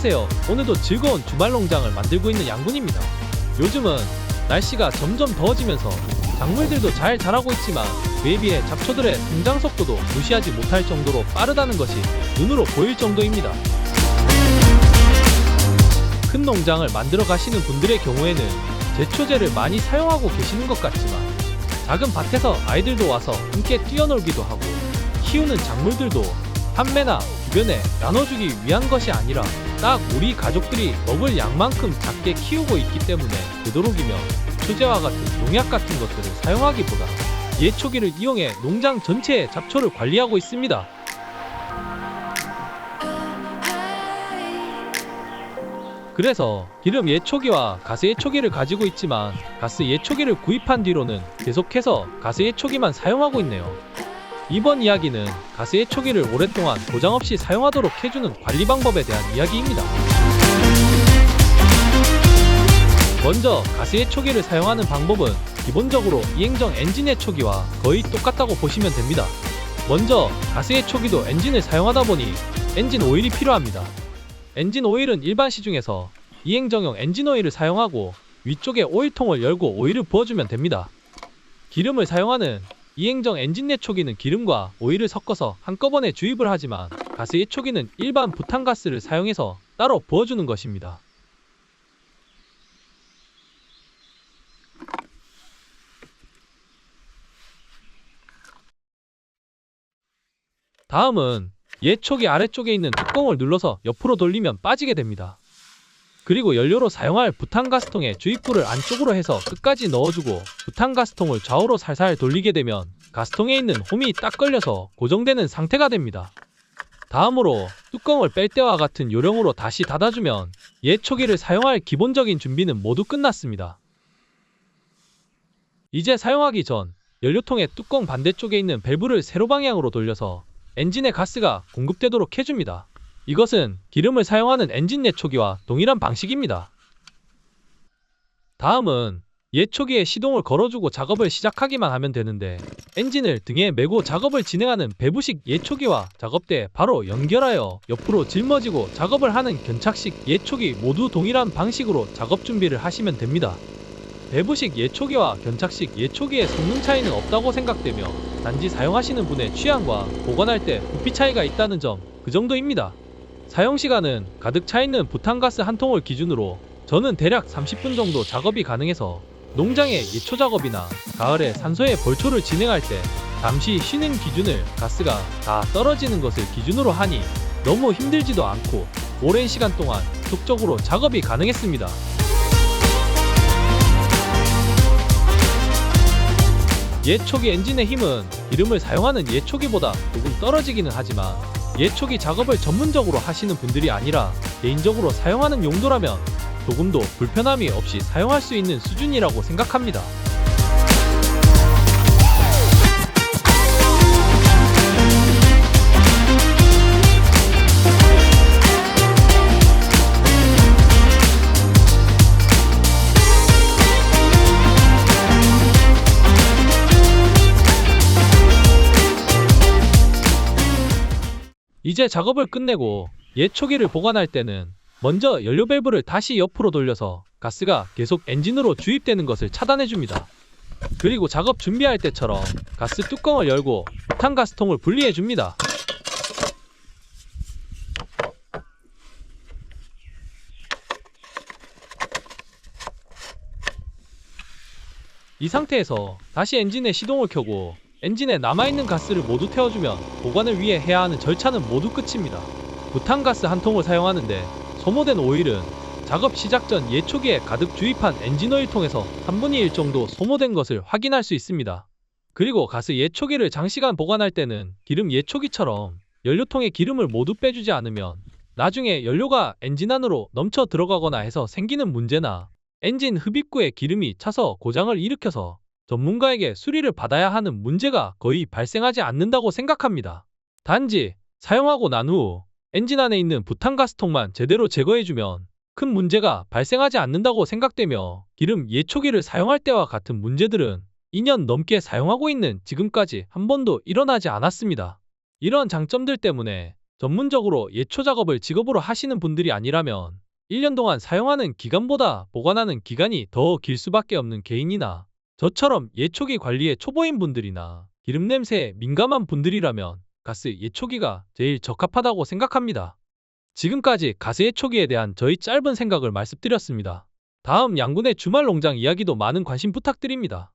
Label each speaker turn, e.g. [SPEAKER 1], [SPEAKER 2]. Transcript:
[SPEAKER 1] 안녕하세요. 오늘도 즐거운 주말 농장을 만들고 있는 양군입니다. 요즘은 날씨가 점점 더워지면서 작물들도 잘 자라고 있지만 그에 비해 잡초들의 성장 속도도 무시하지 못할 정도로 빠르다는 것이 눈으로 보일 정도입니다. 큰 농장을 만들어 가시는 분들의 경우에는 제초제를 많이 사용하고 계시는 것 같지만 작은 밭에서 아이들도 와서 함께 뛰어놀기도 하고 키우는 작물들도 판매나 주변에 나눠주기 위한 것이 아니라 딱 우리 가족들이 먹을 양만큼 작게 키우고 있기 때문에 되도록이면 초제와 같은 농약 같은 것들을 사용하기보다 예초기를 이용해 농장 전체의 잡초를 관리하고 있습니다. 그래서 기름 예초기와 가스 예초기를 가지고 있지만 가스 예초기를 구입한 뒤로는 계속해서 가스 예초기만 사용하고 있네요. 이번 이야기는 가스 예초기를 오랫동안 고장 없이 사용하도록 해주는 관리 방법에 대한 이야기입니다. 먼저 가스 예초기를 사용하는 방법은 기본적으로 이행정 엔진 예초기와 거의 똑같다고 보시면 됩니다. 먼저 가스 예초기도 엔진을 사용하다 보니 엔진 오일이 필요합니다. 엔진 오일은 일반 시중에서 이행정용 엔진 오일을 사용하고 위쪽에 오일통을 열고 오일을 부어주면 됩니다. 기름을 사용하는 이행정 엔진 예초기는 기름과 오일을 섞어서 한꺼번에 주입을 하지만 가스 예초기는 일반 부탄가스를 사용해서 따로 부어주는 것입니다. 다음은 예초기 아래쪽에 있는 뚜껑을 눌러서 옆으로 돌리면 빠지게 됩니다. 그리고 연료로 사용할 부탄가스통에 주입구를 안쪽으로 해서 끝까지 넣어주고 부탄가스통을 좌우로 살살 돌리게 되면 가스통에 있는 홈이 딱 걸려서 고정되는 상태가 됩니다. 다음으로 뚜껑을 뺄 때와 같은 요령으로 다시 닫아주면 예초기를 사용할 기본적인 준비는 모두 끝났습니다. 이제 사용하기 전 연료통의 뚜껑 반대쪽에 있는 밸브를 세로 방향으로 돌려서 엔진에 가스가 공급되도록 해줍니다. 이것은 기름을 사용하는 엔진 예초기와 동일한 방식입니다. 다음은 예초기에 시동을 걸어주고 작업을 시작하기만 하면 되는데 엔진을 등에 메고 작업을 진행하는 배부식 예초기와 작업대에 바로 연결하여 옆으로 짊어지고 작업을 하는 견착식 예초기 모두 동일한 방식으로 작업 준비를 하시면 됩니다. 배부식 예초기와 견착식 예초기의 성능 차이는 없다고 생각되며 단지 사용하시는 분의 취향과 보관할 때 부피 차이가 있다는 점 그 정도입니다. 사용시간은 가득 차있는 부탄가스 한 통을 기준으로 저는 대략 30분 정도 작업이 가능해서 농장의 예초 작업이나 가을에 산소의 벌초를 진행할 때 잠시 쉬는 기준을 가스가 다 떨어지는 것을 기준으로 하니 너무 힘들지도 않고 오랜 시간 동안 속적으로 작업이 가능했습니다. 예초기 엔진의 힘은 기름을 사용하는 예초기보다 조금 떨어지기는 하지만 예초기 작업을 전문적으로 하시는 분들이 아니라 개인적으로 사용하는 용도라면 조금도 불편함이 없이 사용할 수 있는 수준이라고 생각합니다. 이제 작업을 끝내고 예초기를 보관할 때는 먼저 연료 밸브를 다시 옆으로 돌려서 가스가 계속 엔진으로 주입되는 것을 차단해줍니다. 그리고 작업 준비할 때처럼 가스 뚜껑을 열고 부탄가스통을 분리해줍니다. 이 상태에서 다시 엔진에 시동을 켜고 엔진에 남아있는 가스를 모두 태워주면 보관을 위해 해야 하는 절차는 모두 끝입니다. 부탄가스 한 통을 사용하는데 소모된 오일은 작업 시작 전 예초기에 가득 주입한 엔진오일통에서 3분의 1 정도 소모된 것을 확인할 수 있습니다. 그리고 가스 예초기를 장시간 보관할 때는 기름 예초기처럼 연료통에 기름을 모두 빼주지 않으면 나중에 연료가 엔진 안으로 넘쳐 들어가거나 해서 생기는 문제나 엔진 흡입구에 기름이 차서 고장을 일으켜서 전문가에게 수리를 받아야 하는 문제가 거의 발생하지 않는다고 생각합니다. 단지 사용하고 난 후 엔진 안에 있는 부탄가스통만 제대로 제거해주면 큰 문제가 발생하지 않는다고 생각되며 기름 예초기를 사용할 때와 같은 문제들은 2년 넘게 사용하고 있는 지금까지 한 번도 일어나지 않았습니다. 이런 장점들 때문에 전문적으로 예초 작업을 직업으로 하시는 분들이 아니라면 1년 동안 사용하는 기간보다 보관하는 기간이 더 길 수밖에 없는 개인이나 저처럼 예초기 관리에 초보인 분들이나 기름 냄새에 민감한 분들이라면 가스 예초기가 제일 적합하다고 생각합니다. 지금까지 가스 예초기에 대한 저희 짧은 생각을 말씀드렸습니다. 다음 양군의 주말 농장 이야기도 많은 관심 부탁드립니다.